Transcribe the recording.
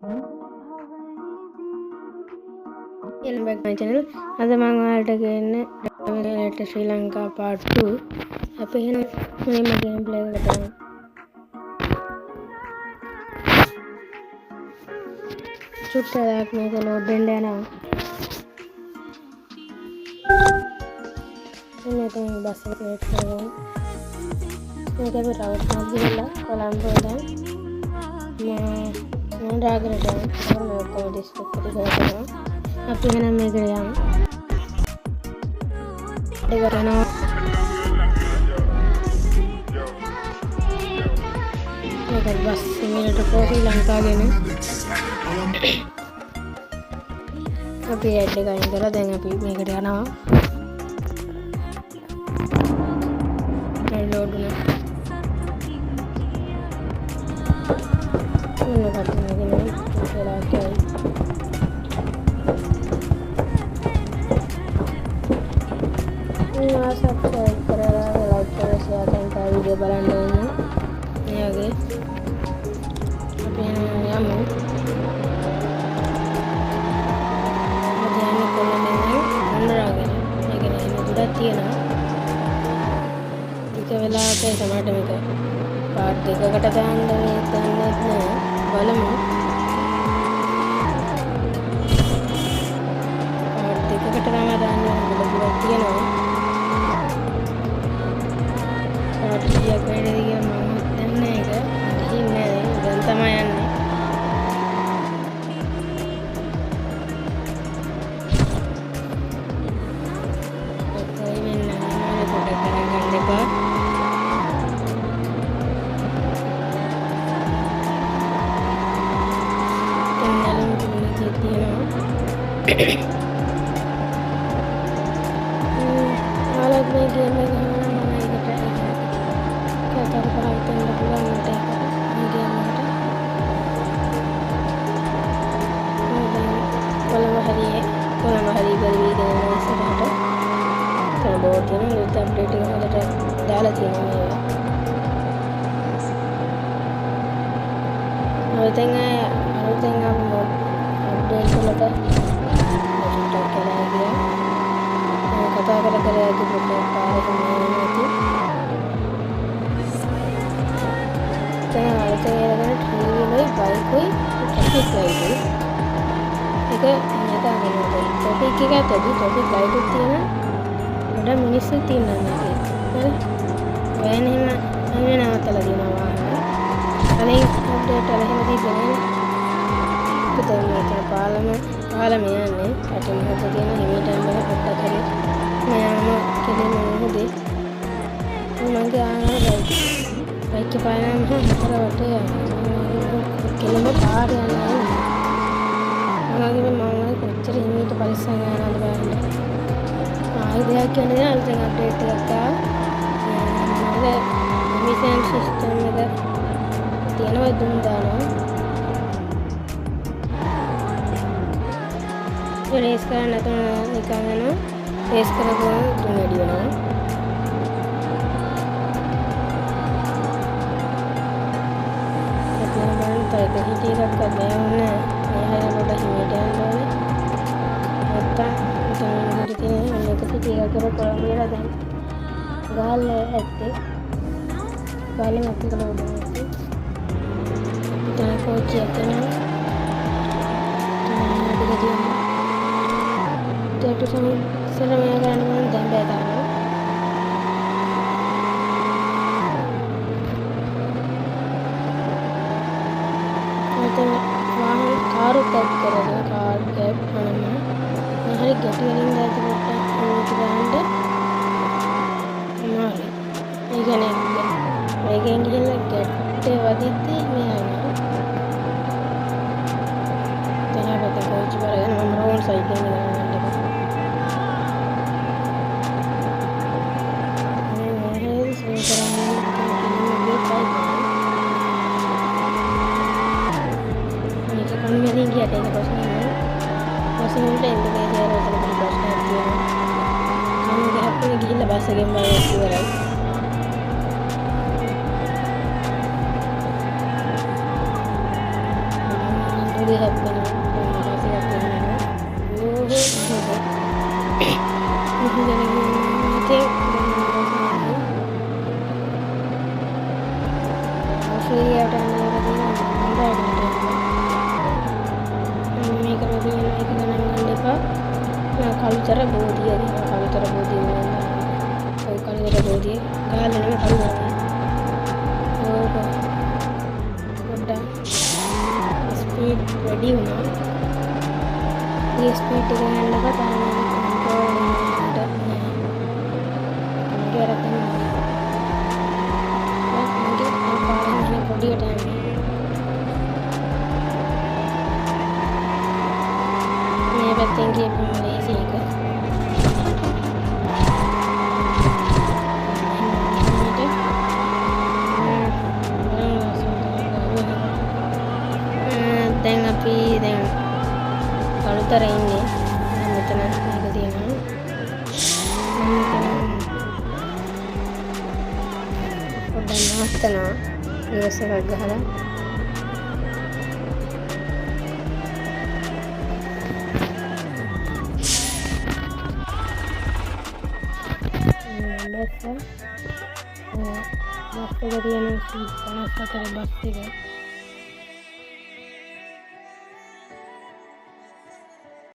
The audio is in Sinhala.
Welcome back to my channel. අද මම ඔයාලට ගේන්නේ ඩ්‍රැගන් ශ්‍රී ලංකා part 2. අපි එහෙනම් මුලින්ම ගේම් ප්ලේ එකට යමු. චුට්ටක් මේක ලෝඩ් වෙන්න යනවා. එන්න බස් එක වෙයිට් කරමු. මේක අපි රවට් එකක් ගිහලා කොළඹ ඉඳන් මම රාගරට යනවා. මම ඔක්කොම ඩිස්ට්‍රික්ට් එකට ගිහලා අපි එහෙනම් මේකට යමු. ඒකට යනවා. මේක බස් එකකට ශ්‍රී ලංකාවගෙන අපි ඇඩ් එක අයින් කරලා දැන් අපි මේකට යනවා. ලෝඩ් වුණා. මොනවද කියන්නේ කියලා කියයි. සබ්ස්ක්‍රයිබ් කරලා ලයික් කරලා ෂෙයා කරලා වීඩියෝ බලන්න ඕනේ. මේ වගේ අපි යමු. මම කොළඹින් අnder මේක නේ ගොඩක් තියෙනවා. ටික වෙලාවක සමහරට මේක පාර්ට් එකකට දාන්න මේ දන්නේ නැහැ. බලමු. පාර්ට් එකකට තමයි දාන්න ගොඩක් තියෙනවා. පාටියක් වැඩි ගියා මම දන්නේ ඒක ඉන්නේ දැන් තමයි යන්නේ. ඔතේ මෙන්න මම කොට කරගන්න එපා. එන්නලුම් තුනේ තියෙනවා. ආලක් මේ ගේම් එක කොළඹ හරි ගල්වි කියන ඉස්සරහට තව බෝඩ් තියෙන ලුත් අප්ඩේට් එක හදට දාලා තියෙනවා මේවා. අලුතෙන් ආපු අප්ඩේට් වලට ටක් කරලා ගියා. කතා කර කර යද්දි පොඩ්ඩක් පාරක නැති. දැන් අලුතෙන් එන ට්‍රීවලයි බයිකුයි ට්‍රැෆික් ලයිටුයි එක දාගන්නවා. ටොපික් එක ඇතුළේ ටොපික් ලයිට් තියෙන ගොඩ මිනිස්සු තියෙනවා මේකේ. හරි. වෑන් එහෙම නවත්තලා දෙනවා වාහන. කලින් අප්ඩේට් වල එහෙම තිබුණේ පුතේ මේක පාලම යන්නේ. අටින් හද කියන හිමීටම් වල පොඩ්ඩක් හරි මම කෙලින්ම හොදේ. මගේ ආනර බයික් එක පානම හතර වටේ කෙලින්ම පාර යනවා. මම කොච්චර හිමීට පරිස්සම් යනවද බලන්න. ආයිදයක් කියන්නේ අලුතෙන් අප්ඩේට් එකක් ආවා. මිෂන් සිස්ටම් එක තියෙනවා දුම් දානවා. රේස් කරන්න නැතුව නිකන් යනවා. රේස් කරපුවම දුම් වැඩි වෙනවා. අපි බලන්න තව හිටි එකක් කරලා නැහැ. මේ හැරෙන්න හිමීට යනවා. උතන් තියෙන මේක සිටියා කර කොළඹ වල දැන් ගාල් ඇත්තේ ගාලෙන් අපිට ලෝඩ් වෙනවා. දැන් කෝච්චියක් යනවා. ටෙටු සමය ගන්න මම දැන් බෑ දානවා. මතන වාහන කාරු කැබ් කරගෙන කාර් කැබ් කරනවා. හරි ගැටි වලින් දැක්ක පොට්ටක් ඕක ගන්නද මාරි. ඒ කියන්නේ මේකෙන් ගිහිල්ලා ගැටේ වදිද්දි මේ යනවා. දැන් කෝච්චි වල යනවා මම රෝන් සයිඩ් එකේ යනවා. මේක ගියට ඒක ප්‍රශ්න නෑ. ප්‍රශ්න වලට එන්න බෑ කියලා උතන ප්‍රශ්නයක් තියෙනවා. මම ගහප්පේ ගිහිල්ලා බස් එකෙන් බය ඉවරයි. ඔළුවේ හැප්පෙනවා. ඊට පස්සේ අපි යනවා. මෙහෙ ගිහින් ආස්ට්‍රේලියාවට යනවා මේක රොබින් එක ගණන් ගන්න එපා. කළුතර බෝධිය කළුතර බෝධිය ඔය කළුතර බෝධිය ගහලා නෙමෙයි කළුතර. ඕක පොඩ්ඩක් ස්පීඩ් වැඩි වුණා. ඒ ස්පීඩ් එක යන්න කතා කන්ට්‍රෝල් එකට නෑ. පොඩියට යන්නේ. මේ පැත්තෙන් ගියපුවම ලේසි එක. දැන් අපි කළුතර ඉන්නේ. මෙතන මේක තියෙනවා. පොඩ්ඩක් නවත්තනවා. ඊවස් එකක් ගහලා. බස් එක තියෙන 54 බස් එක.